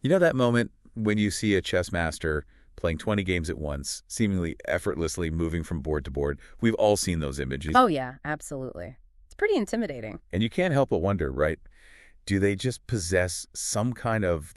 You know that moment when you see a chess master playing 20 games at once, seemingly effortlessly moving from board to board? We've all seen those images. Oh, yeah, absolutely. It's pretty intimidating. And you can't help but wonder, right? Do they just possess some kind of,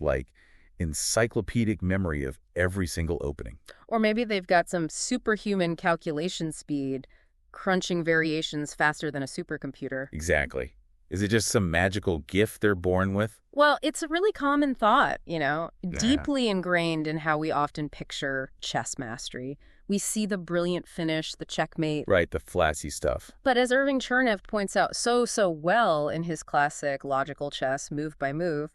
encyclopedic memory of every single opening? Or maybe they've got some superhuman calculation speed, crunching variations faster than a supercomputer. Exactly. Is it just some magical gift they're born with? Well, it's a really common thought, Yeah. deeply ingrained in how we often picture chess mastery. We see the brilliant finish, the checkmate. Right, the flashy stuff. But as Irving Chernev points out so well in his classic logical chess, move by move,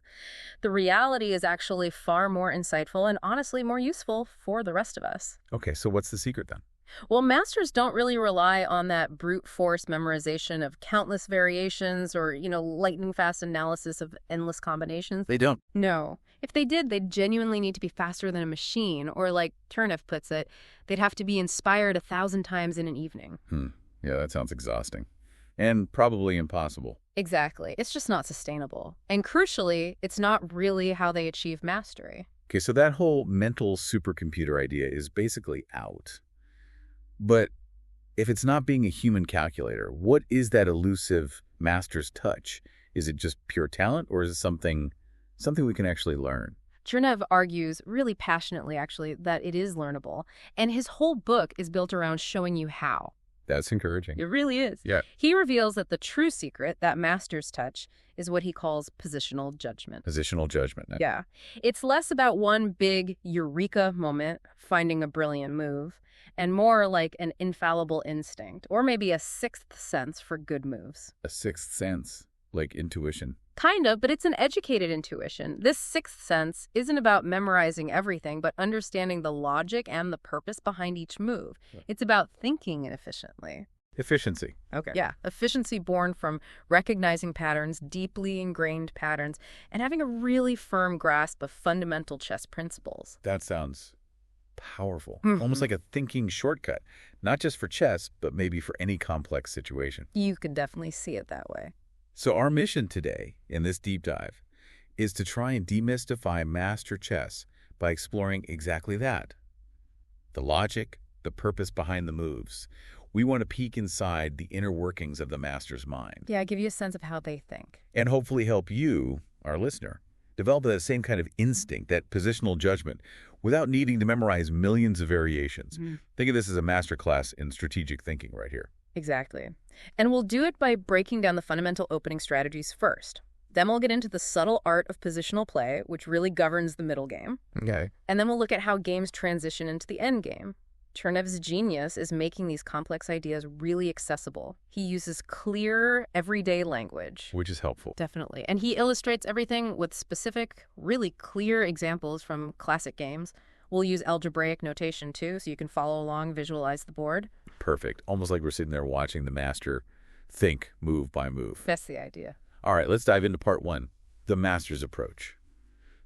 the reality is actually far more insightful and honestly more useful for the rest of us. Okay, so what's the secret then? Well, masters don't really rely on that brute force memorization of countless variations or, lightning fast analysis of endless combinations. They don't. No. If they did, they'd genuinely need to be faster than a machine, or like Chernev puts it, they'd have to be inspired 1,000 times in an evening. Yeah, that sounds exhausting. And probably impossible. Exactly. It's just not sustainable. And crucially, it's not really how they achieve mastery. Okay, so that whole mental supercomputer idea is basically out. But if it's not being a human calculator, what is that elusive master's touch? Is it just pure talent, or is it something we can actually learn? Chernev argues, really passionately actually, that it is learnable. And his whole book is built around showing you how. That's encouraging. It really is. Yeah. He reveals that the true secret, that master's touch, is what he calls positional judgment. Positional judgment. Yeah. It's less about one big eureka moment, finding a brilliant move, and more like an infallible instinct, or maybe a sixth sense for good moves. A sixth sense, like intuition. Kind of, but it's an educated intuition. This sixth sense isn't about memorizing everything, but understanding the logic and the purpose behind each move. It's about thinking efficiently. Efficiency. Okay. Yeah, efficiency born from recognizing patterns, deeply ingrained patterns, and having a really firm grasp of fundamental chess principles. That sounds powerful. Almost like a thinking shortcut, not just for chess, but maybe for any complex situation. You could definitely see it that way. So our mission today in this deep dive is to try and demystify master chess by exploring exactly that. The logic, the purpose behind the moves. We want to peek inside the inner workings of the master's mind. Yeah, give you a sense of how they think. And hopefully help you, our listener, develop that same kind of instinct, that positional judgment, without needing to memorize millions of variations. Think of this as a masterclass in strategic thinking right here. Exactly. And we'll do it by breaking down the fundamental opening strategies first. Then we'll get into the subtle art of positional play, which really governs the middle game. Okay. And then we'll look at how games transition into the end game. Chernev's genius is making these complex ideas really accessible. He uses clear, everyday language. Which is helpful. Definitely. And he illustrates everything with specific, really clear examples from classic games. We'll use algebraic notation, too, so you can follow along, visualize the board. Perfect. Almost like we're sitting there watching the master think move by move. That's the idea. All right, let's dive into part one, the master's approach.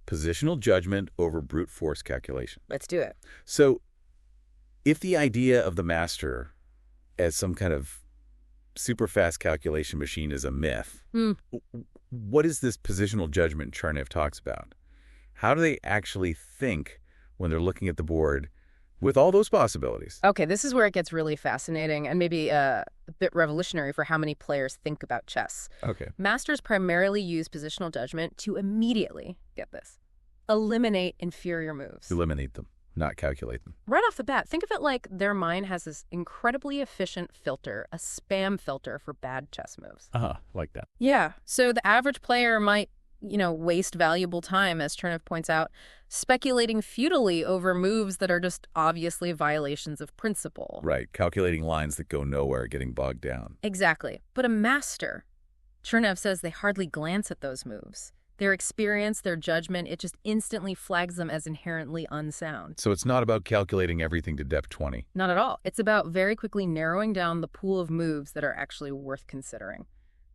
Positional judgment over brute force calculation. Let's do it. So, if the idea of the master as some kind of super fast calculation machine is a myth, what is this positional judgment Chernev talks about? How do they actually think when they're looking at the board with all those possibilities? Okay, this is where it gets really fascinating and maybe a bit revolutionary for how many players think about chess. Okay. Masters primarily use positional judgment to immediately, get this, eliminate inferior moves. Eliminate them, not calculate them. Right off the bat, think of it like their mind has this incredibly efficient filter, a spam filter for bad chess moves. Like that. Yeah, so the average player might waste valuable time, as Chernev points out, speculating futilely over moves that are just obviously violations of principle. Right, calculating lines that go nowhere, getting bogged down. Exactly. But a master, Chernev says they hardly glance at those moves. Their experience, their judgment, it just instantly flags them as inherently unsound. So it's not about calculating everything to depth 20. Not at all. It's about very quickly narrowing down the pool of moves that are actually worth considering.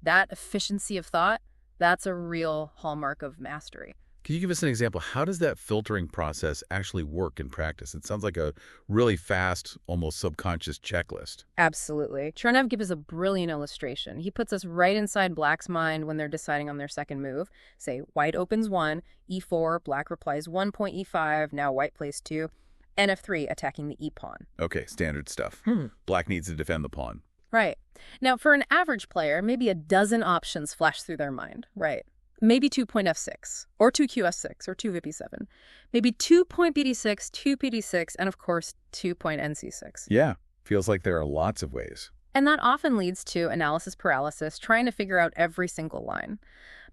That efficiency of thought, that's a real hallmark of mastery. Can you give us an example? How does that filtering process actually work in practice? It sounds like a really fast, almost subconscious checklist. Absolutely. Chernev gives us a brilliant illustration. He puts us right inside Black's mind when they're deciding on their second move. Say, White opens 1, e4, Black replies 1 point e5, now White plays 2, and f3, attacking the e-pawn. Okay, standard stuff. Black needs to defend the pawn. Right. Now, for an average player, maybe a dozen options flash through their mind. Right. Maybe 2 point f6, or 2 qf6, or 2 vp7. Maybe 2 point bd6, 2 pd6, and of course, 2 point nc6. Yeah, feels like there are lots of ways. And that often leads to analysis paralysis, trying to figure out every single line.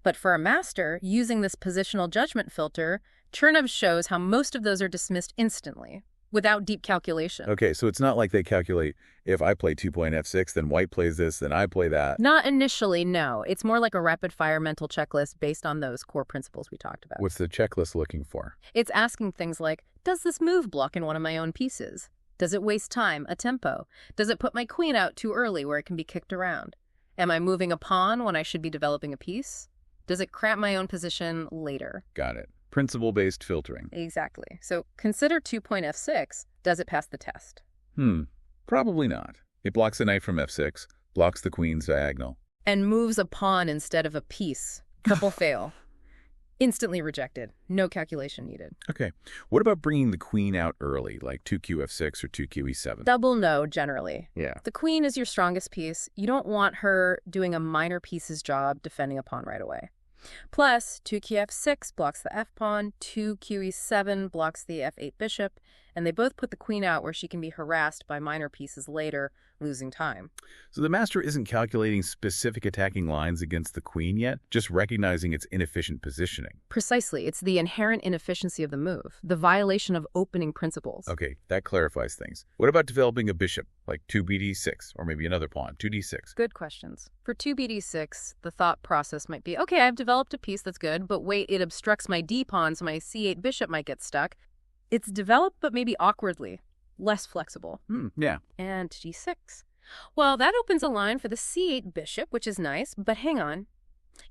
But for a master, using this positional judgment filter, Chernev shows how most of those are dismissed instantly, without deep calculation. Okay, so it's not like they calculate, if I play 2 point f6, then White plays this, then I play that. Not initially, no. It's more like a rapid-fire mental checklist based on those core principles we talked about. What's the checklist looking for? It's asking things like, does this move block in one of my own pieces? Does it waste time, a tempo? Does it put my queen out too early where it can be kicked around? Am I moving a pawn when I should be developing a piece? Does it cramp my own position later? Got it. Principle-based filtering. Exactly. So consider 2 point f6. Does it pass the test? Probably not. It blocks the knight from f6, blocks the queen's diagonal. And moves a pawn instead of a piece. Triple fail. Instantly rejected. No calculation needed. Okay. What about bringing the queen out early, like 2 qf6 or 2 qe7? Double no, generally. Yeah. The queen is your strongest piece. You don't want her doing a minor piece's job defending a pawn right away. Plus, 2 qf6 blocks the f-pawn, 2 qe7 blocks the f8 bishop, and they both put the queen out where she can be harassed by minor pieces later, losing time. So the master isn't calculating specific attacking lines against the queen yet, just recognizing its inefficient positioning. Precisely. It's the inherent inefficiency of the move, the violation of opening principles. Okay, that clarifies things. What about developing a bishop, like 2 bd6, or maybe another pawn, 2d6? Good questions. For 2 bd6, the thought process might be, okay, I've developed a piece that's good, but wait, it obstructs my d-pawn, so my c8 bishop might get stuck. It's developed, but maybe awkwardly, less flexible. Yeah. And g6. Well, that opens a line for the c8 bishop, which is nice, but hang on.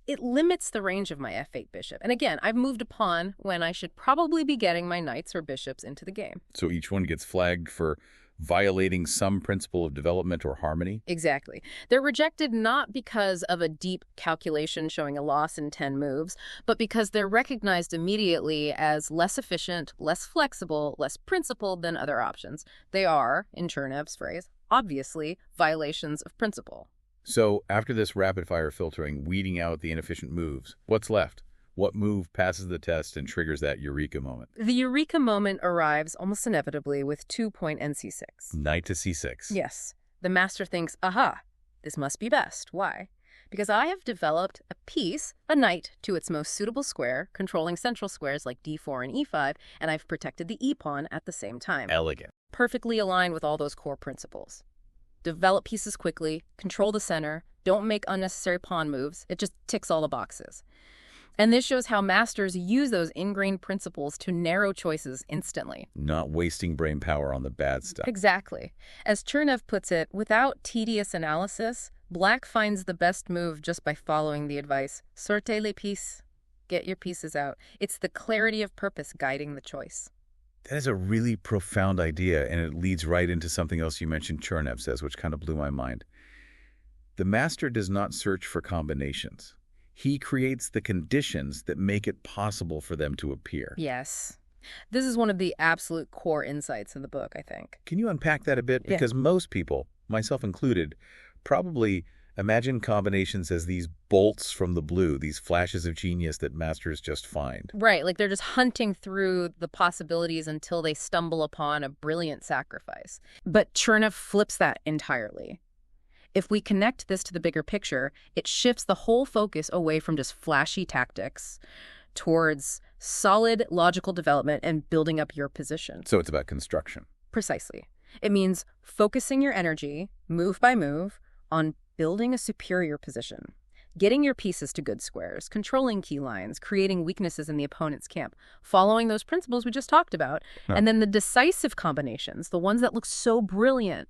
It limits the range of my f8 bishop. And again, I've moved a pawn when I should probably be getting my knights or bishops into the game. So each one gets flagged for violating some principle of development or harmony? Exactly. They're rejected not because of a deep calculation showing a loss in 10 moves, but because they're recognized immediately as less efficient, less flexible, less principled than other options. They are, in Chernev's phrase, obviously violations of principle. So after this rapid-fire filtering, weeding out the inefficient moves, what's left? What move passes the test and triggers that eureka moment? The eureka moment arrives almost inevitably with 2 point nc6. Knight to c6. Yes. The master thinks, aha, this must be best. Why? Because I have developed a piece, a knight, to its most suitable square, controlling central squares like d4 and e5, and I've protected the e-pawn at the same time. Elegant. Perfectly aligned with all those core principles. Develop pieces quickly, control the center, don't make unnecessary pawn moves. It just ticks all the boxes. And this shows how masters use those ingrained principles to narrow choices instantly. Not wasting brain power on the bad stuff. Exactly. As Chernev puts it, without tedious analysis, Black finds the best move just by following the advice, sortez les pièces, get your pieces out. It's the clarity of purpose guiding the choice. That is a really profound idea, and it leads right into something else you mentioned Chernev says, which kind of blew my mind. The master does not search for combinations. He creates the conditions that make it possible for them to appear. Yes. This is one of the absolute core insights in the book, I think. Can you unpack that a bit? Yeah. Because most people, myself included, probably imagine combinations as these bolts from the blue, these flashes of genius that masters just find. Right, like they're just hunting through the possibilities until they stumble upon a brilliant sacrifice. But Chernev flips that entirely. If we connect this to the bigger picture, it shifts the whole focus away from just flashy tactics towards solid logical development and building up your position. So it's about construction. Precisely. It means focusing your energy, move by move, on building a superior position, getting your pieces to good squares, controlling key lines, creating weaknesses in the opponent's camp, following those principles we just talked about, and then the decisive combinations, the ones that look so brilliant,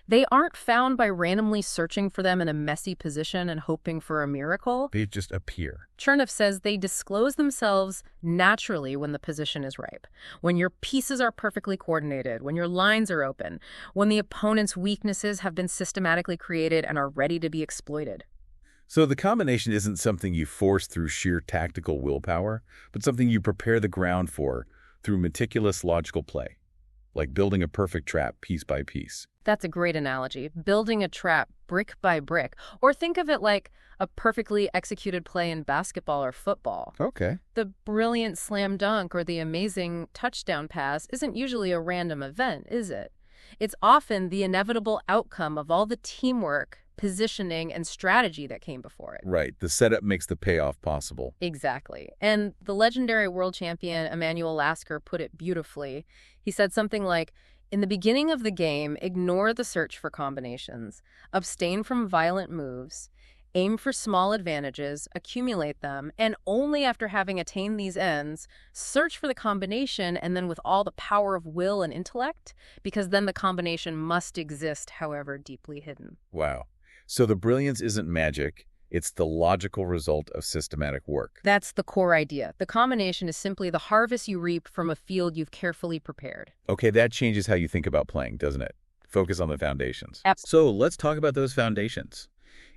They aren't found by randomly searching for them in a messy position and hoping for a miracle. They just appear. Chernev says they disclose themselves naturally when the position is ripe, when your pieces are perfectly coordinated, when your lines are open, when the opponent's weaknesses have been systematically created and are ready to be exploited. So the combination isn't something you force through sheer tactical willpower, but something you prepare the ground for through meticulous logical play, like building a perfect trap piece by piece. That's a great analogy. Building a trap brick by brick. Or think of it like a perfectly executed play in basketball or football. Okay. The brilliant slam dunk or the amazing touchdown pass isn't usually a random event, is it? It's often the inevitable outcome of all the teamwork, positioning, and strategy that came before it. Right. The setup makes the payoff possible. Exactly. And the legendary world champion Emanuel Lasker put it beautifully. He said something like, "In the beginning of the game, ignore the search for combinations, abstain from violent moves, aim for small advantages, accumulate them, and only after having attained these ends, search for the combination, and then with all the power of will and intellect, because then the combination must exist, however deeply hidden." Wow. So the brilliance isn't magic. It's the logical result of systematic work. That's the core idea. The combination is simply the harvest you reap from a field you've carefully prepared. Okay, that changes how you think about playing, doesn't it? Focus on the foundations. Absolutely. So let's talk about those foundations.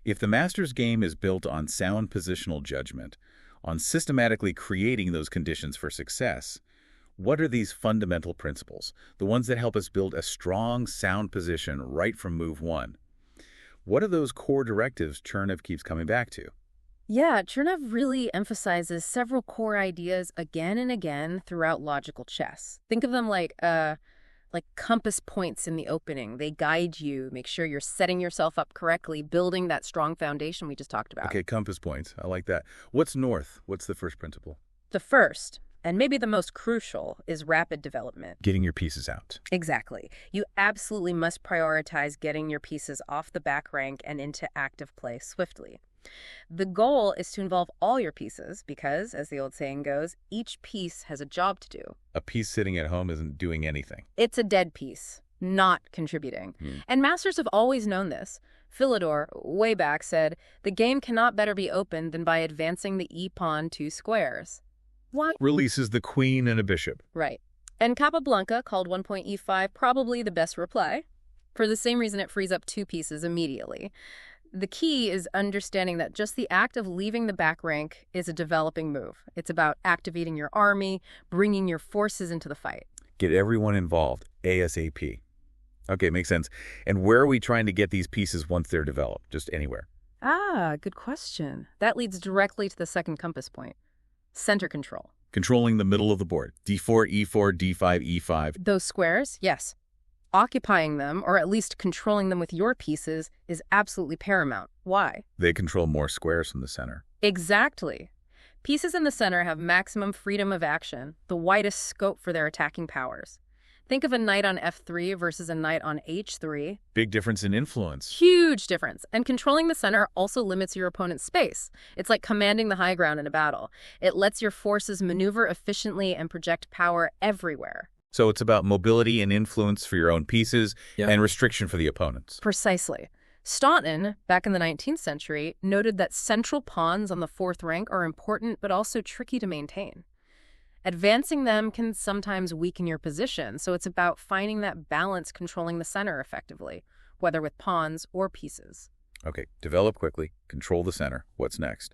If the master's game is built on sound positional judgment, on systematically creating those conditions for success, what are these fundamental principles, the ones that help us build a strong, sound position right from move one? What are those core directives Chernev keeps coming back to? Yeah, Chernev really emphasizes several core ideas again and again throughout logical chess. Think of them like compass points in the opening. They guide you, make sure you're setting yourself up correctly, building that strong foundation we just talked about. Okay, compass points. I like that. What's north? What's the first principle? The first, and maybe the most crucial, is rapid development. Getting your pieces out. Exactly. You absolutely must prioritize getting your pieces off the back rank and into active play swiftly. The goal is to involve all your pieces because, as the old saying goes, each piece has a job to do. A piece sitting at home isn't doing anything. It's a dead piece, not contributing. And masters have always known this. Philidor, way back, said, "The game cannot better be opened than by advancing the e-pawn 2 squares." Why? Releases the queen and a bishop. Right. And Capablanca called 1.e5 probably the best reply. For the same reason, it frees up 2 pieces immediately. The key is understanding that just the act of leaving the back rank is a developing move. It's about activating your army, bringing your forces into the fight. Get everyone involved, ASAP. Okay, makes sense. And where are we trying to get these pieces once they're developed? Just anywhere? Good question. That leads directly to the second compass point. Center control. Controlling the middle of the board. D4, E4, D5, E5. Those squares, yes. Occupying them, or at least controlling them with your pieces, is absolutely paramount. Why? They control more squares from the center. Exactly. Pieces in the center have maximum freedom of action, the widest scope for their attacking powers. Think of a knight on f3 versus a knight on h3. Big difference in influence. Huge difference. And controlling the center also limits your opponent's space. It's like commanding the high ground in a battle. It lets your forces maneuver efficiently and project power everywhere. So it's about mobility and influence for your own pieces and restriction for the opponents. Precisely. Staunton, back in the 19th century, noted that central pawns on the 4th rank are important but also tricky to maintain. Advancing them can sometimes weaken your position, so it's about finding that balance controlling the center effectively, whether with pawns or pieces. Okay, develop quickly, control the center. What's next?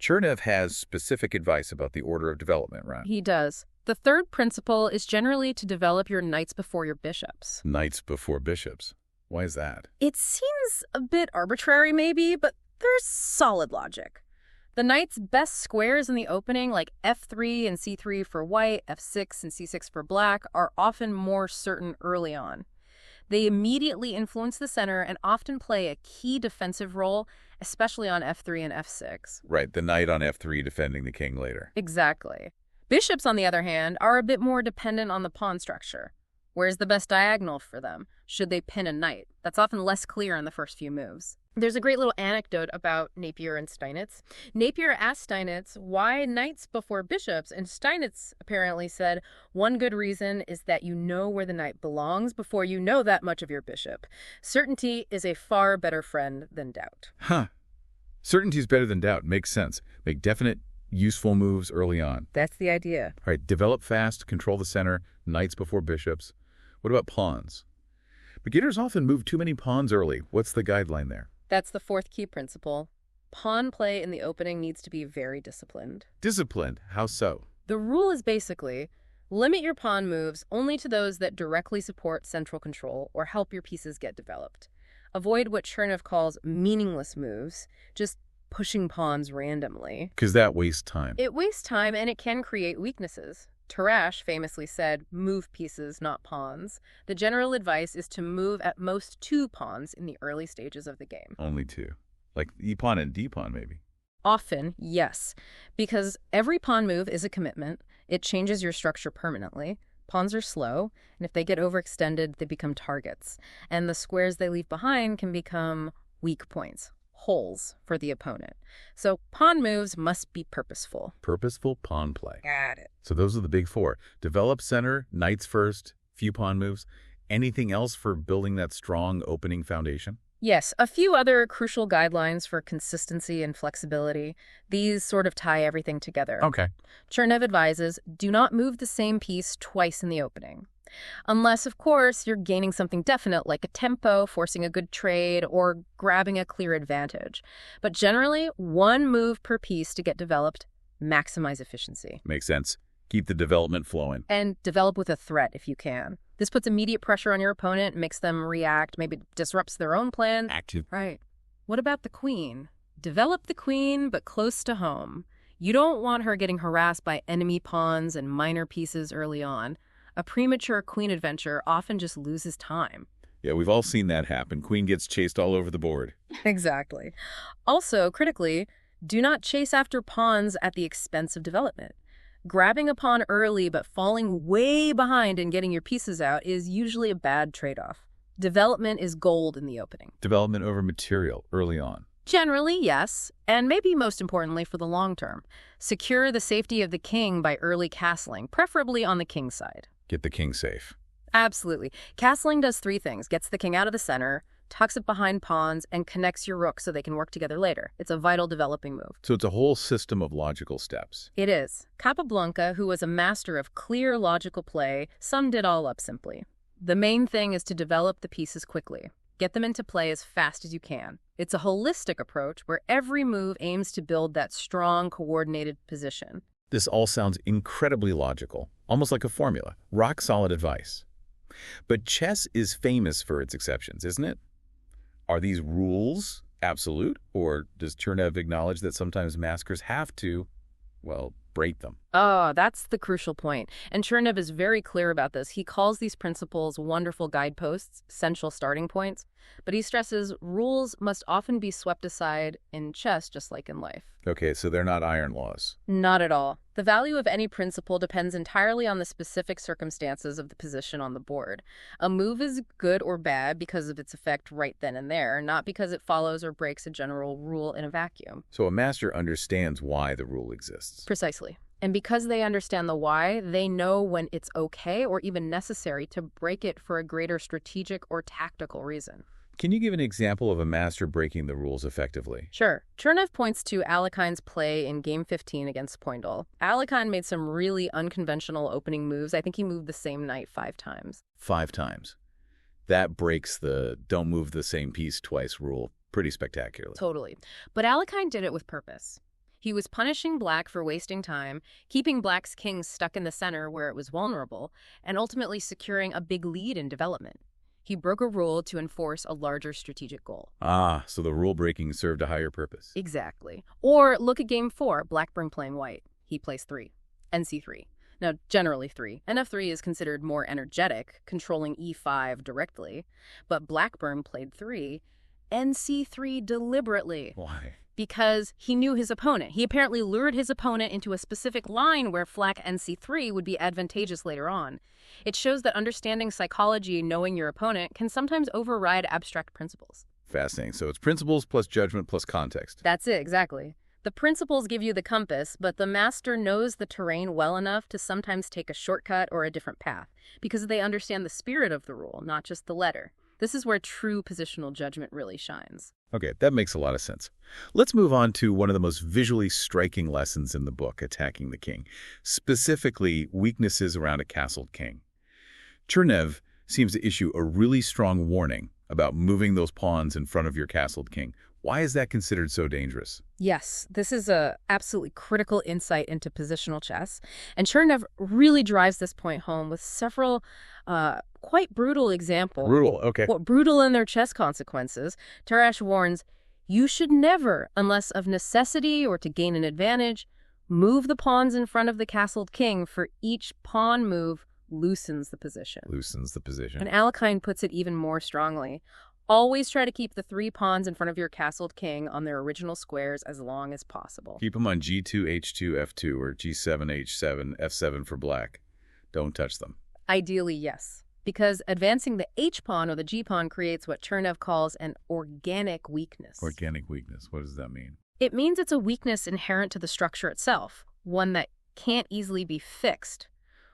Chernev has specific advice about the order of development, right? He does. The third principle is generally to develop your knights before your bishops. Knights before bishops. Why is that? It seems a bit arbitrary maybe, but there's solid logic. The knight's best squares in the opening, like f3 and c3 for white, f6 and c6 for black, are often more certain early on. They immediately influence the center and often play a key defensive role, especially on f3 and f6. Right, the knight on f3 defending the king later. Exactly. Bishops, on the other hand, are a bit more dependent on the pawn structure. Where's the best diagonal for them? Should they pin a knight? That's often less clear in the first few moves. There's a great little anecdote about Napier and Steinitz. Napier asked Steinitz why knights before bishops, and Steinitz apparently said, one good reason is that you know where the knight belongs before you know that much of your bishop. Certainty is a far better friend than doubt. Huh. Certainty is better than doubt. Makes sense. Make definite, useful moves early on. That's the idea. All right, develop fast, control the center, knights before bishops. What about pawns? Beginners often move too many pawns early. What's the guideline there? That's the fourth key principle. Pawn play in the opening needs to be very disciplined. Disciplined? How so? The rule is basically limit your pawn moves only to those that directly support central control or help your pieces get developed. Avoid what Chernev calls meaningless moves, just pushing pawns randomly. Because that wastes time. It wastes time and it can create weaknesses. Tarrasch famously said, move pieces, not pawns. The general advice is to move at most 2 pawns in the early stages of the game. Only 2. Like e-pawn and d-pawn, maybe. Often, yes, because every pawn move is a commitment. It changes your structure permanently. Pawns are slow, and if they get overextended, they become targets. And the squares they leave behind can become weak points, holes for the opponent. So pawn moves must be purposeful. Purposeful pawn play. Got it. So those are the big 4. Develop center, knights first, few pawn moves. Anything else for building that strong opening foundation? Yes, a few other crucial guidelines for consistency and flexibility. These sort of tie everything together. Okay. Chernev advises, do not move the same piece twice in the opening. Unless, of course, you're gaining something definite like a tempo, forcing a good trade, or grabbing a clear advantage. But generally, 1 move per piece to get developed, maximize efficiency. Makes sense. Keep the development flowing. And develop with a threat if you can. This puts immediate pressure on your opponent, makes them react, maybe disrupts their own plan. Active. Right. What about the queen? Develop the queen, but close to home. You don't want her getting harassed by enemy pawns and minor pieces early on. A premature queen adventure often just loses time. Yeah, we've all seen that happen. Queen gets chased all over the board. Exactly. Also, critically, do not chase after pawns at the expense of development. Grabbing a pawn early but falling way behind and getting your pieces out is usually a bad trade-off. Development is gold in the opening. Development over material early on. Generally, yes, and maybe most importantly for the long term. Secure the safety of the king by early castling, preferably on the king's side. Get the king safe. Absolutely. Castling does 3 things. Gets the king out of the center, tucks it behind pawns, and connects your rook so they can work together later. It's a vital developing move. So it's a whole system of logical steps. It is. Capablanca, who was a master of clear logical play, summed it all up simply. The main thing is to develop the pieces quickly. Get them into play as fast as you can. It's a holistic approach where every move aims to build that strong, coordinated position. This all sounds incredibly logical, almost like a formula. Rock-solid advice. But chess is famous for its exceptions, isn't it? Are these rules absolute, or does Chernev acknowledge that sometimes masters have to, well, break them? Oh, that's the crucial point. And Chernev is very clear about this. He calls these principles wonderful guideposts, essential starting points. But he stresses rules must often be swept aside in chess, just like in life. Okay, so they're not iron laws. Not at all. The value of any principle depends entirely on the specific circumstances of the position on the board. A move is good or bad because of its effect right then and there, not because it follows or breaks a general rule in a vacuum. So a master understands why the rule exists. Precisely. And because they understand the why, they know when it's okay or even necessary to break it for a greater strategic or tactical reason. Can you give an example of a master breaking the rules effectively? Sure. Chernev points to Alekhine's play in Game 15 against Poindal. Alekhine made some really unconventional opening moves. I think he moved the same knight 5 times. 5 times. That breaks the don't move the same piece twice rule pretty spectacularly. Totally. But Alekhine did it with purpose. He was punishing black for wasting time, keeping black's king stuck in the center where it was vulnerable, and ultimately securing a big lead in development. He broke a rule to enforce a larger strategic goal. Ah, so the rule breaking served a higher purpose. Exactly. Or look at Game 4, Blackburn playing white. He plays 3. NC3. Now, generally 3. NF3 is considered more energetic, controlling E5 directly. But Blackburn played 3. NC3 deliberately. Why? because he knew his opponent. He apparently lured his opponent into a specific line where flak nc3 would be advantageous later on. It shows that understanding psychology, knowing your opponent, can sometimes override abstract principles. Fascinating. So it's principles plus judgment plus context. That's it, exactly. The principles give you the compass, but the master knows the terrain well enough to sometimes take a shortcut or a different path, because they understand the spirit of the rule, not just the letter. This is where true positional judgment really shines. Okay, that makes a lot of sense. Let's move on to one of the most visually striking lessons in the book, Attacking the King, specifically weaknesses around a castled king. Chernev seems to issue a really strong warning about moving those pawns in front of your castled king. Why is that considered so dangerous? Yes, this is a absolutely critical insight into positional chess, and Chernev really drives this point home with several quite brutal examples. Brutal, okay. Well, brutal in their chess consequences. Tarrasch warns, you should never, unless of necessity or to gain an advantage, move the pawns in front of the castled king, for each pawn move loosens the position. Loosens the position. And Alekhine puts it even more strongly. Always try to keep the 3 pawns in front of your castled king on their original squares as long as possible. Keep them on g2, h2, f2, or g7, h7, f7 for black. Don't touch them. Ideally, yes. Because advancing the h-pawn or the g-pawn creates what Chernev calls an organic weakness. Organic weakness. What does that mean? It means it's a weakness inherent to the structure itself, one that can't easily be fixed.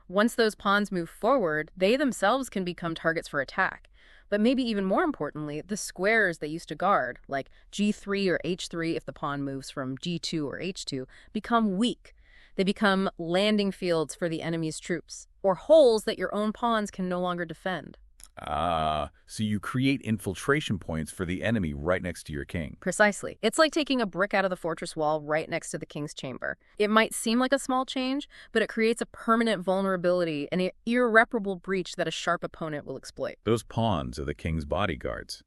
Once those pawns move forward, they themselves can become targets for attack. But maybe even more importantly, the squares they used to guard, like g3 or h3 if the pawn moves from g2 or h2, become weak. They become landing fields for the enemy's troops, or holes that your own pawns can no longer defend. So you create infiltration points for the enemy right next to your king. Precisely. It's like taking a brick out of the fortress wall right next to the king's chamber. It might seem like a small change, but it creates a permanent vulnerability, an irreparable breach that a sharp opponent will exploit. Those pawns are the king's bodyguards,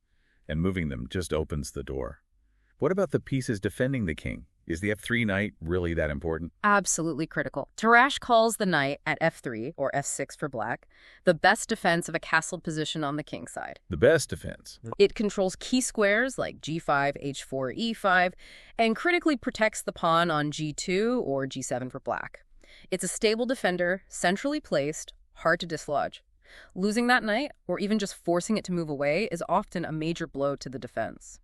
and moving them just opens the door. What about the pieces defending the king? Is the f3 knight really that important? Absolutely critical. Tarrasch calls the knight at f3, or f6 for black, the best defense of a castled position on the king side. The best defense. It controls key squares like g5, h4, e5, and critically protects the pawn on g2 or g7 for black. It's a stable defender, centrally placed, hard to dislodge. Losing that knight, or even just forcing it to move away, is often a major blow to the defense.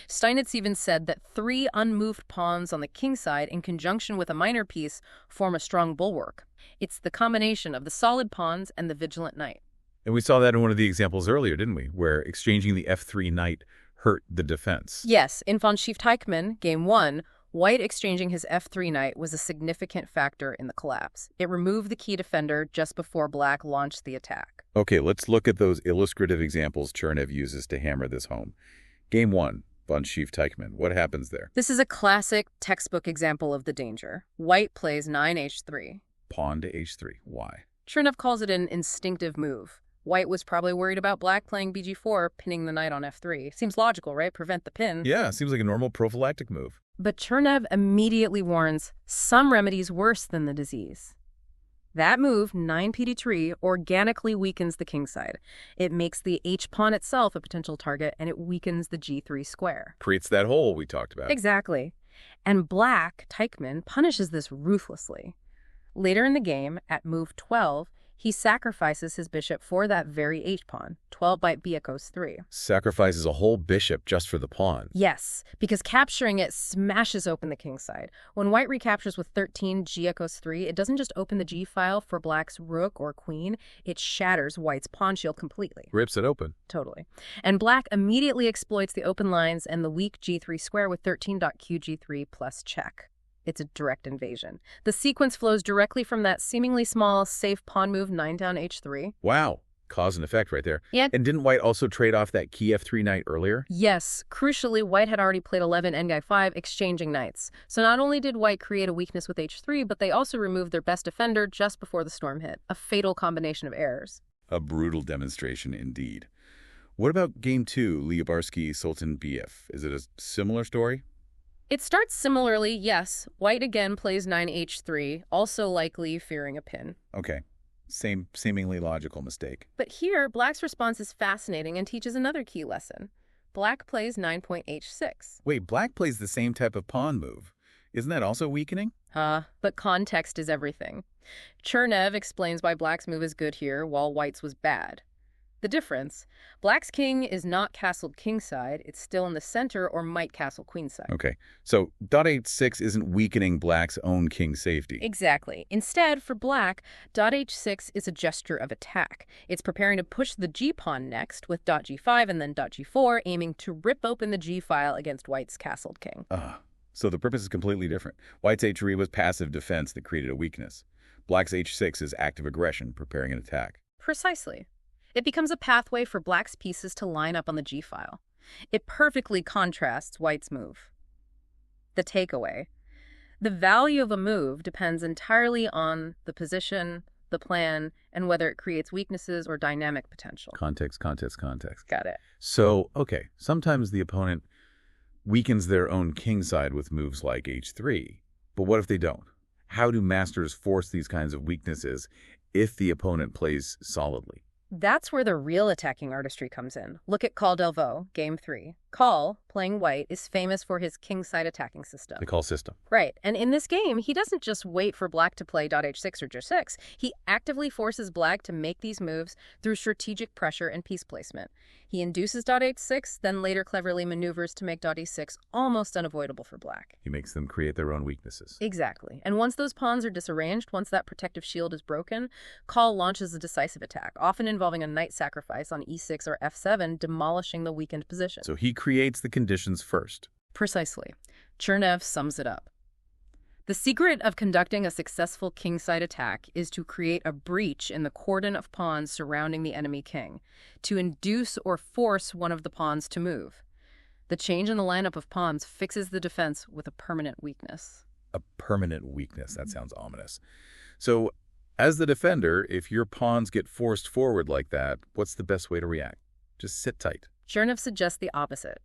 Steinitz even said that 3 unmoved pawns on the king side in conjunction with a minor piece form a strong bulwark. It's the combination of the solid pawns and the vigilant knight. And we saw that in one of the examples earlier, didn't we? Where exchanging the f3 knight hurt the defense. Yes, in von Schiff-Teichmann, Game 1, White exchanging his f3 knight was a significant factor in the collapse. It removed the key defender just before Black launched the attack. Okay, let's look at those illustrative examples Chernev uses to hammer this home. Game 1. Von Schiff-Teichmann. What happens there? This is a classic textbook example of the danger. White plays 9h3. Pawn to h3. Why? Chernev calls it an instinctive move. White was probably worried about Black playing bg4, pinning the knight on f3. Seems logical, right? Prevent the pin. Yeah, seems like a normal prophylactic move. But Chernev immediately warns some remedies worse than the disease. That move, 9pd3, organically weakens the king side. It makes the h-pawn itself a potential target, and it weakens the g3 square. Creates that hole we talked about. Exactly. And Black, Teichmann, punishes this ruthlessly. Later in the game, at move 12, he sacrifices his bishop for that very h-pawn, 12 by bkos 3. Sacrifices a whole bishop just for the pawn. Yes, because capturing it smashes open the king side. When White recaptures with 13 bkos 3, it doesn't just open the g-file for Black's rook or queen, it shatters White's pawn shield completely. Rips it open. Totally. And Black immediately exploits the open lines and the weak g3 square with 13.qg3 plus check. It's a direct invasion. The sequence flows directly from that seemingly small, safe pawn move 9 down h3. Wow. Cause and effect right there. Yeah. And didn't White also trade off that key f3 knight earlier? Yes. Crucially, White had already played 11 Nguy 5, exchanging knights. So not only did White create a weakness with h3, but they also removed their best defender just before the storm hit. A fatal combination of errors. A brutal demonstration indeed. What about Game 2, Lyubarsky, Sultan BF? Is it a similar story? It starts similarly, yes. White again plays 9h3, also likely fearing a pin. Okay. Same seemingly logical mistake. But here, Black's response is fascinating and teaches another key lesson. Black plays 9.h6. Wait, black plays the same type of pawn move. Isn't that also weakening? But context is everything. Chernev explains why black's move is good here, while white's was bad. The difference, black's king is not castled kingside, it's still in the center or might castle queenside. Okay, so .h6 isn't weakening black's own king safety. Exactly. Instead, for black, .h6 is a gesture of attack. It's preparing to push the g-pawn next with .g5 and then .g4, aiming to rip open the g-file against white's castled king. So the purpose is completely different. White's h3 was passive defense that created a weakness. Black's h6 is active aggression, preparing an attack. Precisely. It becomes a pathway for black's pieces to line up on the g-file. It perfectly contrasts white's move. The takeaway. The value of a move depends entirely on the position, the plan, and whether it creates weaknesses or dynamic potential. Context, context, context. Got it. So, okay, sometimes the opponent weakens their own kingside with moves like h3. But what if they don't? How do masters force these kinds of weaknesses if the opponent plays solidly? That's where the real attacking artistry comes in. Look at Call Delvaux, Game 3. Call, playing white, is famous for his kingside attacking system. The call system. Right, and in this game, he doesn't just wait for black to play .h6 or g6. He actively forces black to make these moves through strategic pressure and piece placement. He induces .h6, then later cleverly maneuvers to make .e6 almost unavoidable for black. He makes them create their own weaknesses. Exactly. And once those pawns are disarranged, once that protective shield is broken, Call launches a decisive attack, often involving a knight sacrifice on e6 or f7, demolishing the weakened position. So he creates the conditions first. Precisely. Chernev sums it up. The secret of conducting a successful kingside attack is to create a breach in the cordon of pawns surrounding the enemy king, to induce or force one of the pawns to move. The change in the lineup of pawns fixes the defense with a permanent weakness. A permanent weakness. That sounds ominous. So, as the defender, if your pawns get forced forward like that, what's the best way to react? Just sit tight. Chernev suggests the opposite.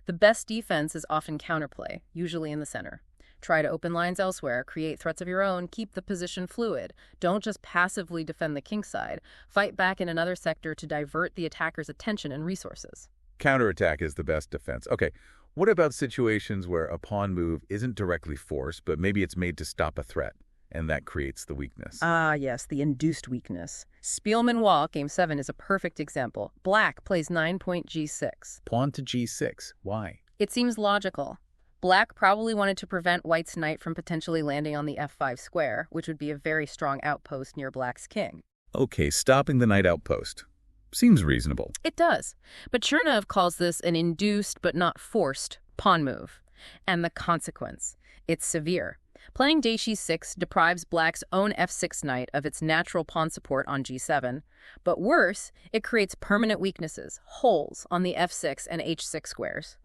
The best defense is often counterplay, usually in the center. Try to open lines elsewhere, create threats of your own, keep the position fluid. Don't just passively defend the kingside. Fight back in another sector to divert the attacker's attention and resources. Counterattack is the best defense. Okay, what about situations where a pawn move isn't directly forced, but maybe it's made to stop a threat, and that creates the weakness? Yes, the induced weakness. Spielman walk, Game 7, is a perfect example. Black plays 9.g6. Pawn to g6. Why? It seems logical. Black probably wanted to prevent white's knight from potentially landing on the f5 square, which would be a very strong outpost near black's king. Okay, stopping the knight outpost. Seems reasonable. It does. But Chernev calls this an induced but not forced pawn move. And the consequence, it's severe. Playing d6 deprives black's own f6 knight of its natural pawn support on g7. But worse, it creates permanent weaknesses, holes on the f6 and h6 squares.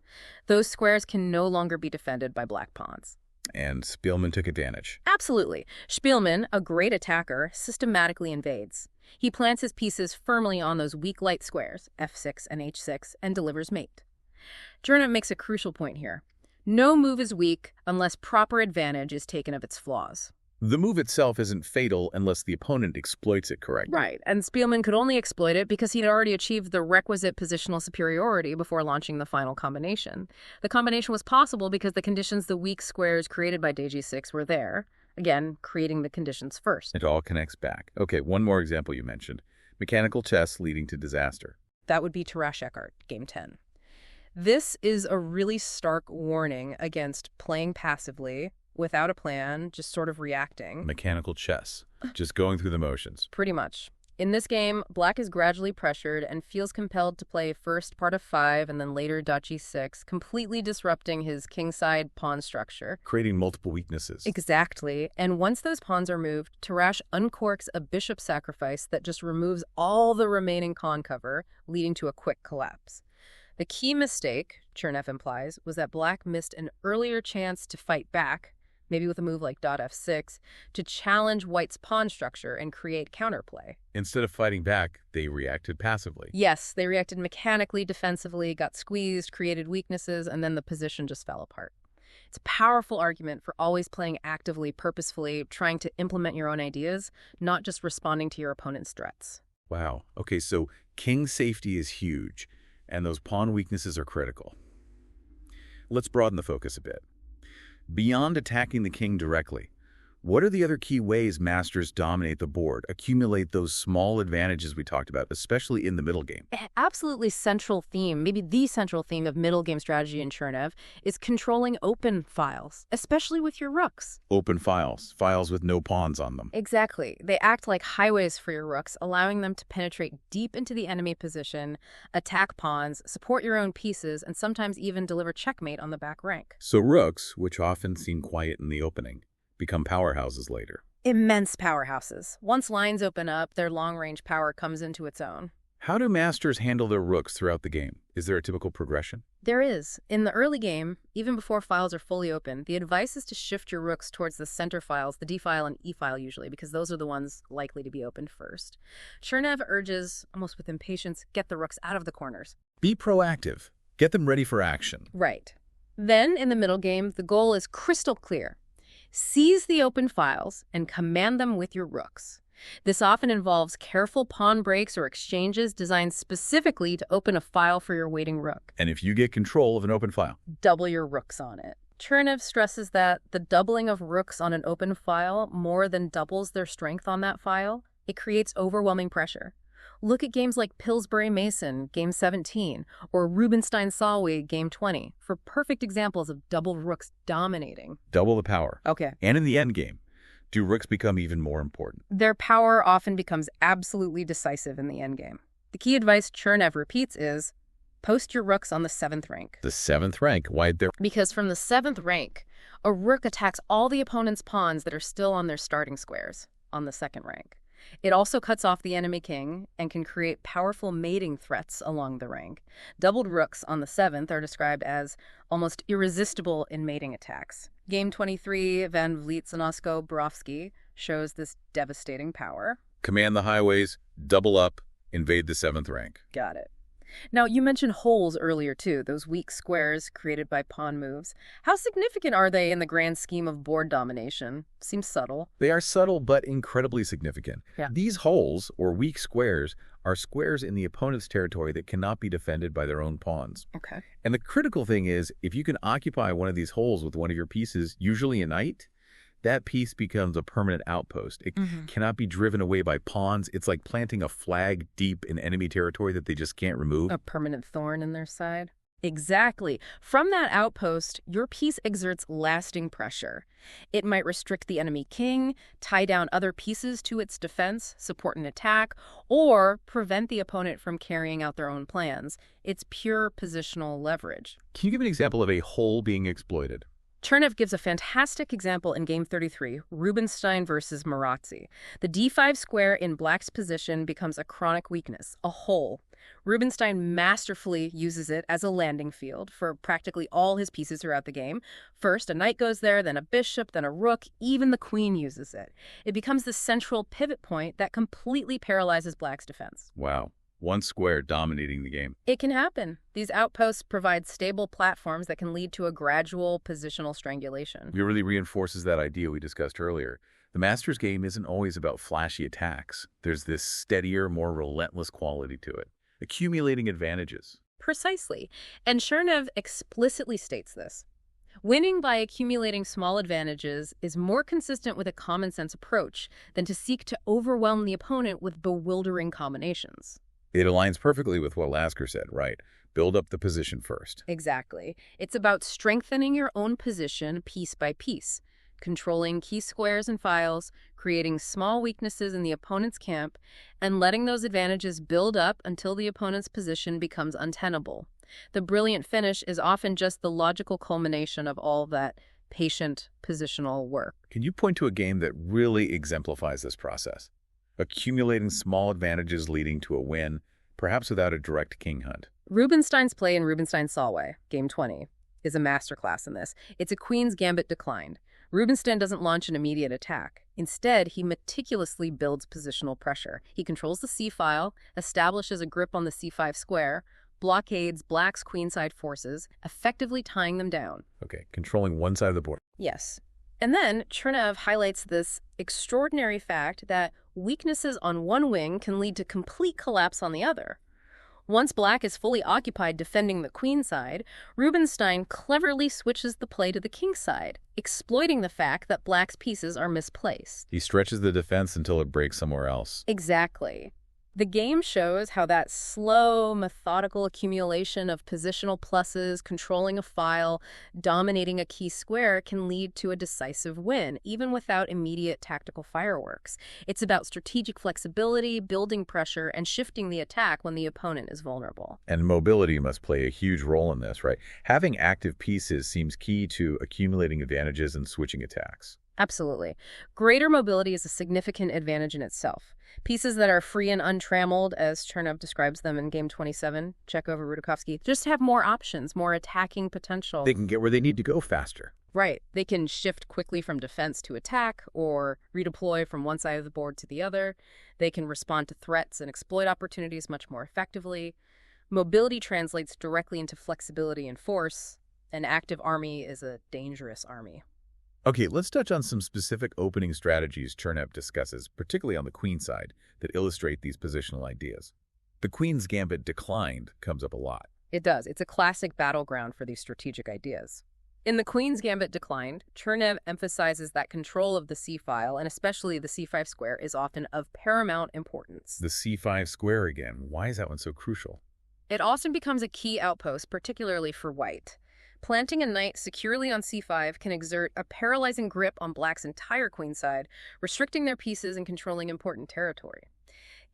Those squares can no longer be defended by black pawns. And Spielman took advantage. Absolutely. Spielman, a great attacker, systematically invades. He plants his pieces firmly on those weak light squares, f6 and h6, and delivers mate. Chernev makes a crucial point here. No move is weak unless proper advantage is taken of its flaws. The move itself isn't fatal unless the opponent exploits it correctly. Right, and Spielman could only exploit it because he'd already achieved the requisite positional superiority before launching the final combination. The combination was possible because the conditions the weak squares created by d6 were there, again, creating the conditions first. It all connects back. Okay, one more example you mentioned. Mechanical chess leading to disaster. That would be Taras Eckhart, Game 10. This is a really stark warning against playing passively, without a plan, just sort of reacting. Mechanical chess. Just going through the motions. Pretty much. In this game, black is gradually pressured and feels compelled to play first part of 5 and then later g6, completely disrupting his kingside pawn structure. Creating multiple weaknesses. Exactly. And once those pawns are moved, Taras uncorks a bishop sacrifice that just removes all the remaining pawn cover, leading to a quick collapse. The key mistake, Chernev implies, was that black missed an earlier chance to fight back, maybe with a move like .f6, to challenge white's pawn structure and create counterplay. Instead of fighting back, they reacted passively. Yes, they reacted mechanically, defensively, got squeezed, created weaknesses, and then the position just fell apart. It's a powerful argument for always playing actively, purposefully, trying to implement your own ideas, not just responding to your opponent's threats. Wow. Okay, so king safety is huge. And those pawn weaknesses are critical. Let's broaden the focus a bit. Beyond attacking the king directly, what are the other key ways masters dominate the board, accumulate those small advantages we talked about, especially in the middle game? Absolutely central theme, maybe the central theme of middle game strategy in Chernev, is controlling open files, especially with your rooks. Open files, files with no pawns on them. Exactly. They act like highways for your rooks, allowing them to penetrate deep into the enemy position, attack pawns, support your own pieces, and sometimes even deliver checkmate on the back rank. So rooks, which often seem quiet in the opening, become powerhouses later. Immense powerhouses. Once lines open up, their long-range power comes into its own. How do masters handle their rooks throughout the game? Is there a typical progression? There is. In the early game, even before files are fully open, the advice is to shift your rooks towards the center files, the D file and E file usually, because those are the ones likely to be opened first. Chernev urges, almost with impatience, get the rooks out of the corners. Be proactive. Get them ready for action. Right. Then, in the middle game, the goal is crystal clear. Seize the open files and command them with your rooks. This often involves careful pawn breaks or exchanges designed specifically to open a file for your waiting rook. And if you get control of an open file, double your rooks on it. Chernev stresses that the doubling of rooks on an open file more than doubles their strength on that file. It creates overwhelming pressure. Look at games like Pillsbury-Mason, Game 17, or Rubinstein-Solway, Game 20, for perfect examples of double rooks dominating. double the power. Okay. And in the end game, do rooks become even more important? Their power often becomes absolutely decisive in the endgame. The key advice Chernev repeats is, post your rooks on the 7th rank. The 7th rank? Why there? Because from the 7th rank, a rook attacks all the opponent's pawns that are still on their starting squares on the 2nd rank. It also cuts off the enemy king and can create powerful mating threats along the rank. Doubled rooks on the 7th are described as almost irresistible in mating attacks. Game 23, Van Vliet-Zanosko-Borowski, shows this devastating power. Command the highways, double up, invade the 7th rank. Got it. Now, you mentioned holes earlier, too, those weak squares created by pawn moves. How significant are they in the grand scheme of board domination? Seems subtle. They are subtle but incredibly significant. Yeah. These holes, or weak squares, are squares in the opponent's territory that cannot be defended by their own pawns. Okay. And the critical thing is, if you can occupy one of these holes with one of your pieces, usually a knight, that piece becomes a permanent outpost. It cannot be driven away by pawns. It's like planting a flag deep in enemy territory that they just can't remove. A permanent thorn in their side? Exactly. From that outpost, your piece exerts lasting pressure. It might restrict the enemy king, tie down other pieces to its defense, support an attack, or prevent the opponent from carrying out their own plans. It's pure positional leverage. Can you give an example of a hole being exploited? Chernev gives a fantastic example in Game 33, Rubinstein versus Marazzi. The d5 square in black's position becomes a chronic weakness, a hole. Rubinstein masterfully uses it as a landing field for practically all his pieces throughout the game. First, a knight goes there, then a bishop, then a rook, even the queen uses it. It becomes the central pivot point that completely paralyzes black's defense. Wow. One square dominating the game. It can happen. These outposts provide stable platforms that can lead to a gradual positional strangulation. It really reinforces that idea we discussed earlier. The master's game isn't always about flashy attacks. There's this steadier, more relentless quality to it, accumulating advantages. Precisely. And Chernev explicitly states this. Winning by accumulating small advantages is more consistent with a common-sense approach than to seek to overwhelm the opponent with bewildering combinations. It aligns perfectly with what Lasker said, right? Build up the position first. Exactly. It's about strengthening your own position piece by piece, controlling key squares and files, creating small weaknesses in the opponent's camp, and letting those advantages build up until the opponent's position becomes untenable. The brilliant finish is often just the logical culmination of all that patient positional work. Can you point to a game that really exemplifies this process? Accumulating small advantages leading to a win, perhaps without a direct king hunt. Rubinstein's play in Rubinstein-Solway, Game 20, is a masterclass in this. It's a queen's gambit declined. Rubinstein doesn't launch an immediate attack. Instead, he meticulously builds positional pressure. He controls the c-file, establishes a grip on the c5 square, blockades black's queenside forces, effectively tying them down. Okay, controlling one side of the board. Yes. And then Chernev highlights this extraordinary fact that weaknesses on one wing can lead to complete collapse on the other. Once black is fully occupied defending the queen side, Rubinstein cleverly switches the play to the king side, exploiting the fact that black's pieces are misplaced. He stretches the defense until it breaks somewhere else. Exactly. The game shows how that slow, methodical accumulation of positional pluses, controlling a file, dominating a key square can lead to a decisive win, even without immediate tactical fireworks. It's about strategic flexibility, building pressure, and shifting the attack when the opponent is vulnerable. And mobility must play a huge role in this, right? Having active pieces seems key to accumulating advantages and switching attacks. Absolutely. Greater mobility is a significant advantage in itself. Pieces that are free and untrammeled, as Chernev describes them in Game 27, check over Rudakovsky, just have more options, more attacking potential. They can get where they need to go faster. Right. They can shift quickly from defense to attack or redeploy from one side of the board to the other. They can respond to threats and exploit opportunities much more effectively. Mobility translates directly into flexibility and force. An active army is a dangerous army. Okay, let's touch on some specific opening strategies Chernev discusses, particularly on the queen side, that illustrate these positional ideas. The queen's gambit declined comes up a lot. It does. It's a classic battleground for these strategic ideas. In the queen's gambit declined, Chernev emphasizes that control of the c-file, and especially the c5 square, is often of paramount importance. The c5 square again. Why is that one so crucial? It often becomes a key outpost, particularly for white. Planting a knight securely on c5 can exert a paralyzing grip on black's entire queenside, restricting their pieces and controlling important territory.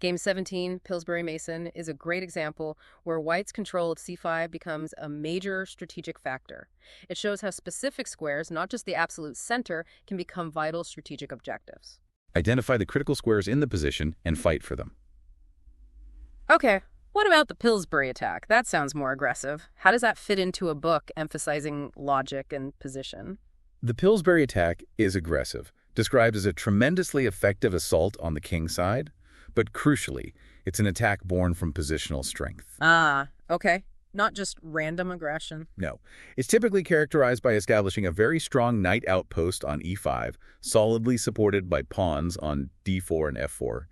Game 17, Pillsbury Mason, is a great example where white's control of c5 becomes a major strategic factor. It shows how specific squares, not just the absolute center, can become vital strategic objectives. Identify the critical squares in the position and fight for them. Okay. What about the Pillsbury attack? That sounds more aggressive. How does that fit into a book emphasizing logic and position? The Pillsbury attack is aggressive, described as a tremendously effective assault on the king side, but crucially, it's an attack born from positional strength. Ah, okay. Not just random aggression. No. It's typically characterized by establishing a very strong knight outpost on e5, solidly supported by pawns on d4 and f4.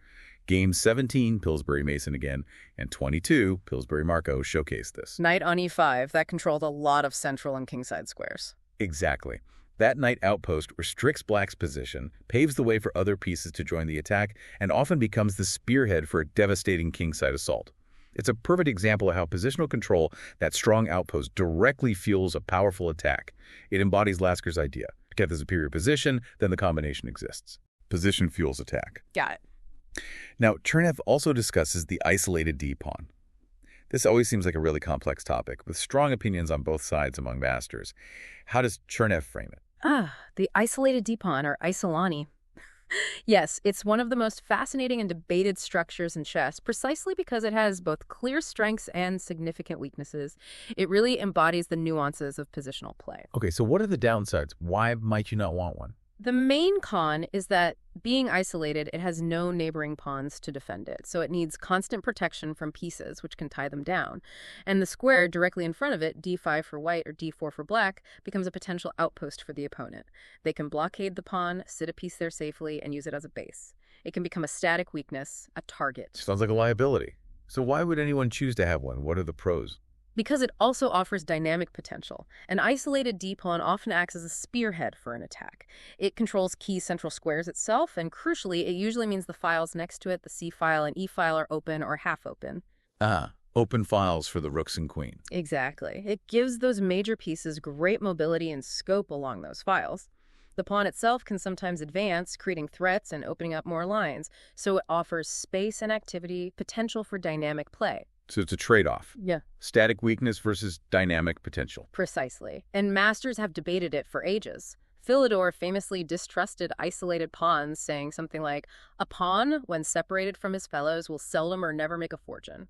Game 17, Pillsbury Mason again, and 22, Pillsbury Marco, showcased this. Knight on e5, that controlled a lot of central and kingside squares. Exactly. That knight outpost restricts black's position, paves the way for other pieces to join the attack, and often becomes the spearhead for a devastating kingside assault. It's a perfect example of how positional control, that strong outpost, directly fuels a powerful attack. It embodies Lasker's idea. Get the superior position, then the combination exists. Position fuels attack. Got it. Now, Chernev also discusses the isolated d-pawn. This always seems like a really complex topic, with strong opinions on both sides among masters. How does Chernev frame it? The isolated d-pawn, or isolani. Yes, it's one of the most fascinating and debated structures in chess, precisely because it has both clear strengths and significant weaknesses. It really embodies the nuances of positional play. Okay, so what are the downsides? Why might you not want one? The main con is that being isolated, it has no neighboring pawns to defend it, so it needs constant protection from pieces, which can tie them down. And the square directly in front of it, d5 for white or d4 for black, becomes a potential outpost for the opponent. They can blockade the pawn, sit a piece there safely, and use it as a base. It can become a static weakness, a target. Sounds like a liability. So why would anyone choose to have one? What are the pros? Because it also offers dynamic potential. An isolated d-pawn often acts as a spearhead for an attack. It controls key central squares itself, and crucially, it usually means the files next to it, the c-file and e-file, are open or half open. Open files for the rooks and queen. Exactly. It gives those major pieces great mobility and scope along those files. The pawn itself can sometimes advance, creating threats and opening up more lines, so it offers space and activity, potential for dynamic play. So it's a trade-off. Yeah. Static weakness versus dynamic potential. Precisely. And masters have debated it for ages. Philidor famously distrusted isolated pawns, saying something like, "A pawn, when separated from his fellows, will seldom or never make a fortune."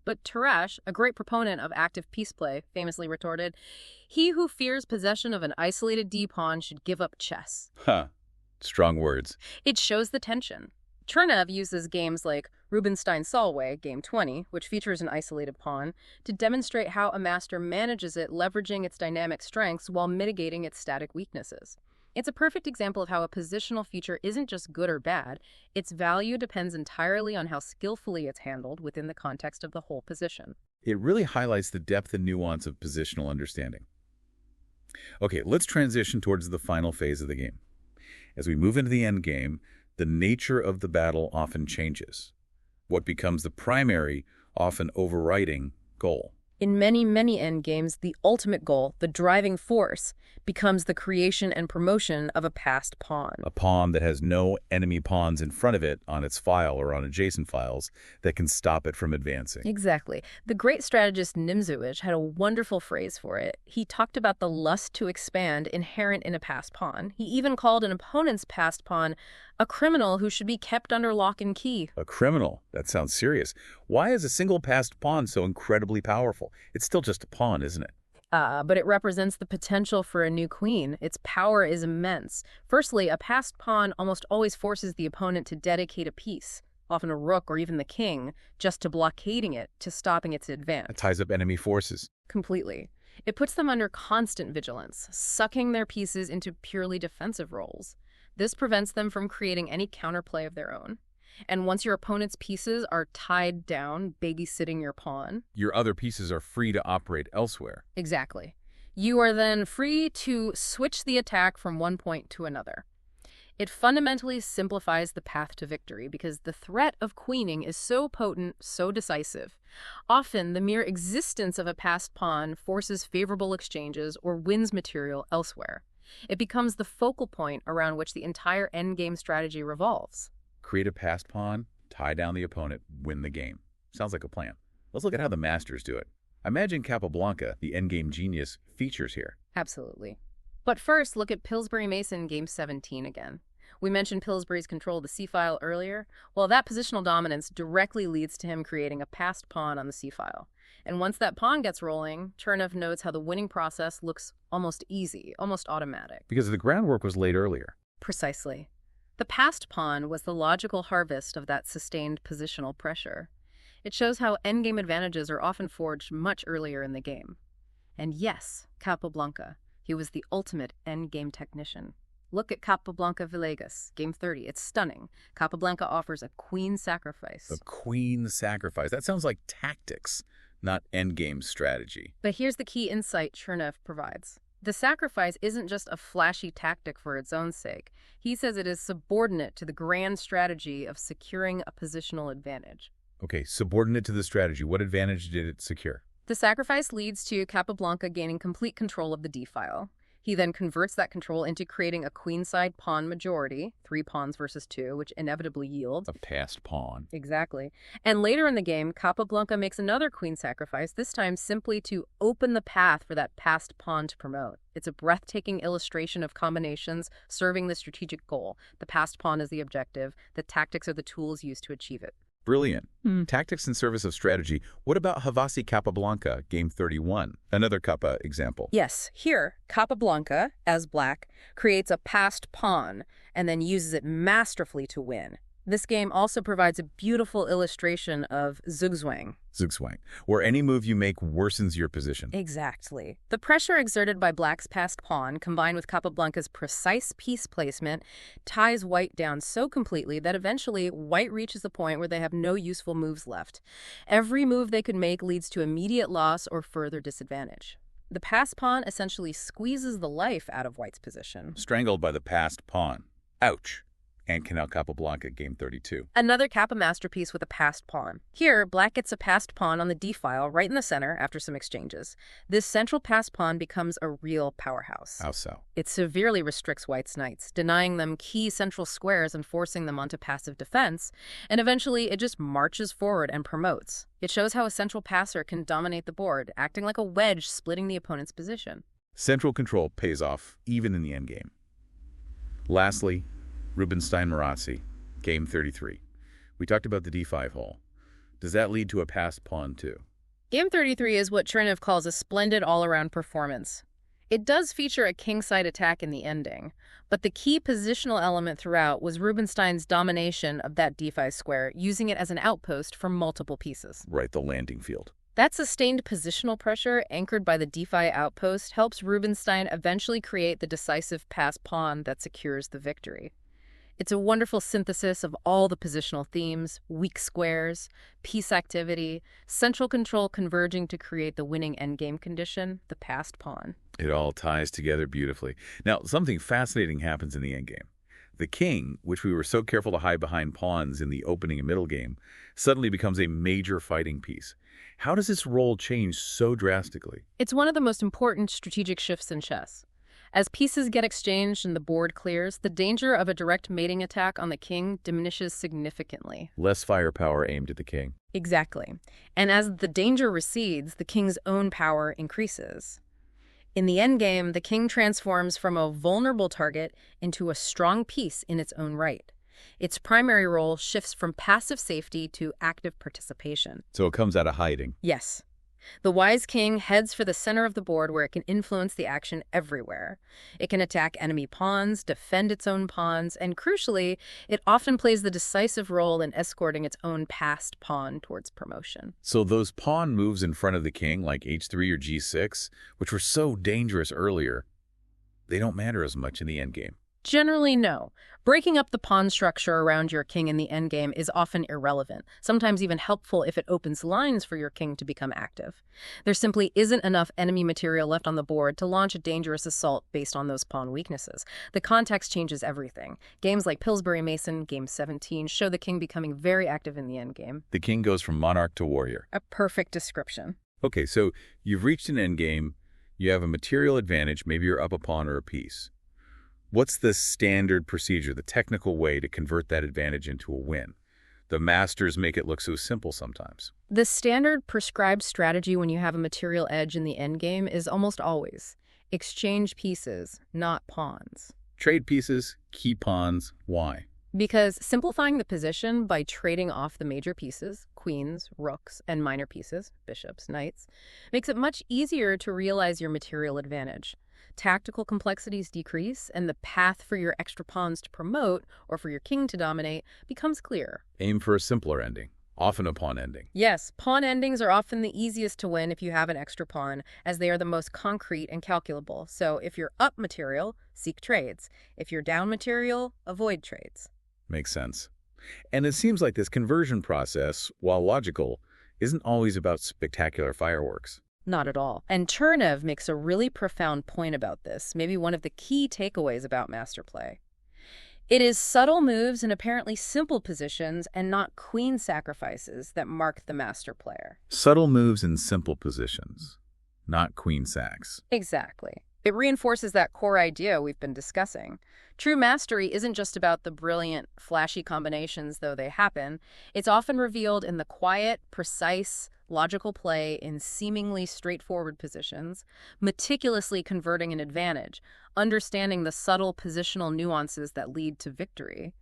But Tarrasch, a great proponent of active piece play, famously retorted, "He who fears possession of an isolated d-pawn should give up chess." Strong words. It shows the tension. Chernev uses games like Rubinstein-Solway, Game 20, which features an isolated pawn, to demonstrate how a master manages it, leveraging its dynamic strengths while mitigating its static weaknesses. It's a perfect example of how a positional feature isn't just good or bad. Its value depends entirely on how skillfully it's handled within the context of the whole position. It really highlights the depth and nuance of positional understanding. Okay, let's transition towards the final phase of the game. As we move into the end game, the nature of the battle often changes. What becomes the primary, often overriding, goal? In many, many endgames, the ultimate goal, the driving force, becomes the creation and promotion of a passed pawn. A pawn that has no enemy pawns in front of it on its file or on adjacent files that can stop it from advancing. Exactly. The great strategist Nimzowitsch had a wonderful phrase for it. He talked about the lust to expand inherent in a passed pawn. He even called an opponent's passed pawn a criminal who should be kept under lock and key. A criminal? That sounds serious. Why is a single passed pawn so incredibly powerful? It's still just a pawn, isn't it? But it represents the potential for a new queen. Its power is immense. Firstly, a passed pawn almost always forces the opponent to dedicate a piece, often a rook or even the king, just to blockading it, to stopping its advance. It ties up enemy forces. Completely. It puts them under constant vigilance, sucking their pieces into purely defensive roles. This prevents them from creating any counterplay of their own. And once your opponent's pieces are tied down, babysitting your pawn... your other pieces are free to operate elsewhere. Exactly. You are then free to switch the attack from one point to another. It fundamentally simplifies the path to victory because the threat of queening is so potent, so decisive. Often, the mere existence of a passed pawn forces favorable exchanges or wins material elsewhere. It becomes the focal point around which the entire endgame strategy revolves. Create a passed pawn, tie down the opponent, win the game. Sounds like a plan. Let's look at how the masters do it. I imagine Capablanca, the endgame genius, features here. Absolutely. But first, look at Pillsbury Mason Game 17 again. We mentioned Pillsbury's control of the c-file earlier. Well, that positional dominance directly leads to him creating a passed pawn on the c-file. And once that pawn gets rolling, Chernev notes how the winning process looks almost easy, almost automatic. Because the groundwork was laid earlier. Precisely. The passed pawn was the logical harvest of that sustained positional pressure. It shows how endgame advantages are often forged much earlier in the game. And yes, Capablanca, he was the ultimate endgame technician. Look at Capablanca Villegas, Game 30. It's stunning. Capablanca offers a queen sacrifice. A queen sacrifice. That sounds like tactics, not endgame strategy. But here's the key insight Chernev provides. The sacrifice isn't just a flashy tactic for its own sake. He says it is subordinate to the grand strategy of securing a positional advantage. Okay, subordinate to the strategy. What advantage did it secure? The sacrifice leads to Capablanca gaining complete control of the d-file. He then converts that control into creating a queenside pawn majority, 3 pawns versus 2, which inevitably yields a passed pawn. Exactly. And later in the game, Capablanca makes another queen sacrifice, this time simply to open the path for that passed pawn to promote. It's a breathtaking illustration of combinations serving the strategic goal. The passed pawn is the objective. The tactics are the tools used to achieve it. Brilliant. Tactics in service of strategy. What about Havasi Capablanca, Game 31? Another Capa example. Yes. Here, Capablanca, as black, creates a passed pawn and then uses it masterfully to win. This game also provides a beautiful illustration of zugzwang. Zugzwang, where any move you make worsens your position. Exactly. The pressure exerted by black's passed pawn, combined with Capablanca's precise piece placement, ties white down so completely that eventually white reaches the point where they have no useful moves left. Every move they could make leads to immediate loss or further disadvantage. The passed pawn essentially squeezes the life out of white's position. Strangled by the passed pawn. Ouch. And Canal Capablanca, Game 32. Another Capa masterpiece with a passed pawn. Here, black gets a passed pawn on the d-file right in the center after some exchanges. This central passed pawn becomes a real powerhouse. How so? It severely restricts white's knights, denying them key central squares and forcing them onto passive defense, and eventually it just marches forward and promotes. It shows how a central passer can dominate the board, acting like a wedge splitting the opponent's position. Central control pays off, even in the endgame. Lastly, Rubinstein-Marazzi, Game 33. We talked about the d5 hole. Does that lead to a passed pawn too? Game 33 is what Chernev calls a splendid all-around performance. It does feature a kingside attack in the ending, but the key positional element throughout was Rubinstein's domination of that d5 square, using it as an outpost for multiple pieces. Right, the landing field. That sustained positional pressure, anchored by the d5 outpost, helps Rubinstein eventually create the decisive pass pawn that secures the victory. It's a wonderful synthesis of all the positional themes, weak squares, piece activity, central control converging to create the winning endgame condition, the passed pawn. It all ties together beautifully. Now, something fascinating happens in the endgame. The king, which we were so careful to hide behind pawns in the opening and middle game, suddenly becomes a major fighting piece. How does its role change so drastically? It's one of the most important strategic shifts in chess. As pieces get exchanged and the board clears, the danger of a direct mating attack on the king diminishes significantly. Less firepower aimed at the king. Exactly. And as the danger recedes, the king's own power increases. In the endgame, the king transforms from a vulnerable target into a strong piece in its own right. Its primary role shifts from passive safety to active participation. So it comes out of hiding. Yes. The wise king heads for the center of the board where it can influence the action everywhere. It can attack enemy pawns, defend its own pawns, and crucially, it often plays the decisive role in escorting its own passed pawn towards promotion. So those pawn moves in front of the king, like h3 or g6, which were so dangerous earlier, they don't matter as much in the endgame. Generally, no. Breaking up the pawn structure around your king in the endgame is often irrelevant, sometimes even helpful if it opens lines for your king to become active. There simply isn't enough enemy material left on the board to launch a dangerous assault based on those pawn weaknesses. The context changes everything. Games like Pillsbury Mason, Game 17, show the king becoming very active in the endgame. The king goes from monarch to warrior. A perfect description. Okay, so you've reached an endgame, you have a material advantage, maybe you're up a pawn or a piece. What's the standard procedure, the technical way to convert that advantage into a win? The masters make it look so simple sometimes. The standard prescribed strategy when you have a material edge in the endgame is almost always exchange pieces, not pawns. Trade pieces, key pawns, why? Because simplifying the position by trading off the major pieces, queens, rooks, and minor pieces, bishops, knights, makes it much easier to realize your material advantage. Tactical complexities decrease, and the path for your extra pawns to promote, or for your king to dominate, becomes clear. Aim for a simpler ending, often a pawn ending. Yes, pawn endings are often the easiest to win if you have an extra pawn, as they are the most concrete and calculable. So if you're up material, seek trades. If you're down material, avoid trades. Makes sense. And it seems like this conversion process, while logical, isn't always about spectacular fireworks. Not at all. And Chernev makes a really profound point about this, maybe one of the key takeaways about master play. It is subtle moves in apparently simple positions and not queen sacrifices that mark the master player. Subtle moves in simple positions, not queen sacks. Exactly. It reinforces that core idea we've been discussing. True mastery isn't just about the brilliant, flashy combinations, though they happen. It's often revealed in the quiet, precise, logical play in seemingly straightforward positions, meticulously converting an advantage, understanding the subtle positional nuances that lead to victory.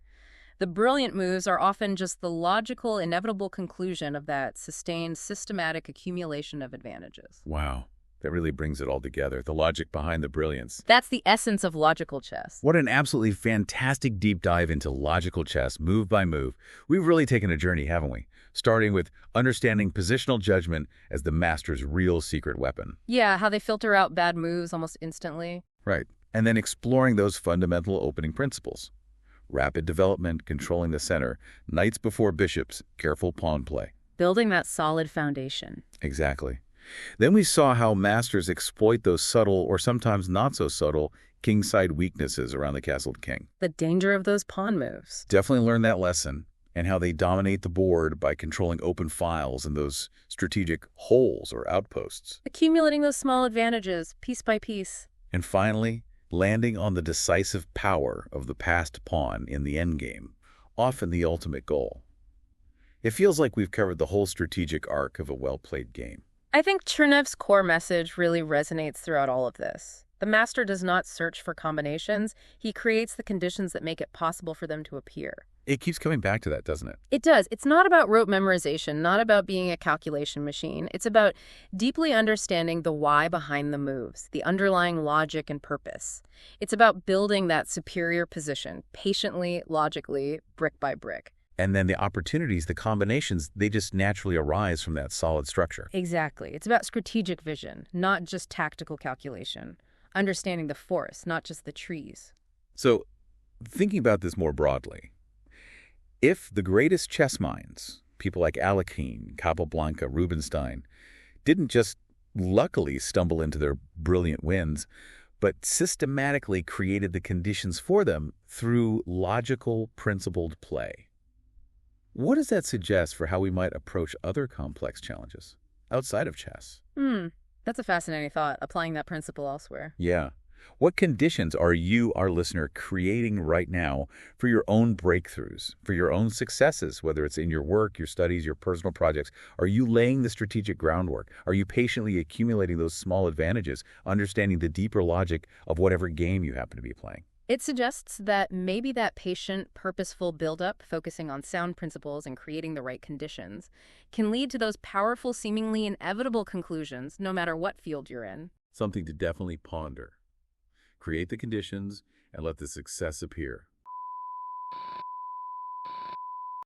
The brilliant moves are often just the logical, inevitable conclusion of that sustained, systematic accumulation of advantages. Wow. That really brings it all together, the logic behind the brilliance. That's the essence of logical chess. What an absolutely fantastic deep dive into logical chess, move by move. We've really taken a journey, haven't we? Starting with understanding positional judgment as the master's real secret weapon. Yeah, how they filter out bad moves almost instantly. Right. And then exploring those fundamental opening principles. Rapid development, controlling the center, knights before bishops, careful pawn play. Building that solid foundation. Exactly. Then we saw how masters exploit those subtle, or sometimes not so subtle, kingside weaknesses around the castled king. The danger of those pawn moves. Definitely learned that lesson, and how they dominate the board by controlling open files and those strategic holes or outposts. Accumulating those small advantages, piece by piece. And finally, landing on the decisive power of the passed pawn in the endgame, often the ultimate goal. It feels like we've covered the whole strategic arc of a well-played game. I think Chernev's core message really resonates throughout all of this. The master does not search for combinations. He creates the conditions that make it possible for them to appear. It keeps coming back to that, doesn't it? It does. It's not about rote memorization, not about being a calculation machine. It's about deeply understanding the why behind the moves, the underlying logic and purpose. It's about building that superior position, patiently, logically, brick by brick. And then the opportunities, the combinations, they just naturally arise from that solid structure. Exactly. It's about strategic vision, not just tactical calculation. Understanding the forest, not just the trees. So, thinking about this more broadly, if the greatest chess minds, people like Alekhine, Capablanca, Rubinstein, didn't just luckily stumble into their brilliant wins, but systematically created the conditions for them through logical, principled play, what does that suggest for how we might approach other complex challenges outside of chess? That's a fascinating thought, applying that principle elsewhere. Yeah. What conditions are you, our listener, creating right now for your own breakthroughs, for your own successes, whether it's in your work, your studies, your personal projects? Are you laying the strategic groundwork? Are you patiently accumulating those small advantages, understanding the deeper logic of whatever game you happen to be playing? It suggests that maybe that patient, purposeful buildup, focusing on sound principles and creating the right conditions, can lead to those powerful, seemingly inevitable conclusions, no matter what field you're in. Something to definitely ponder. Create the conditions and let the success appear.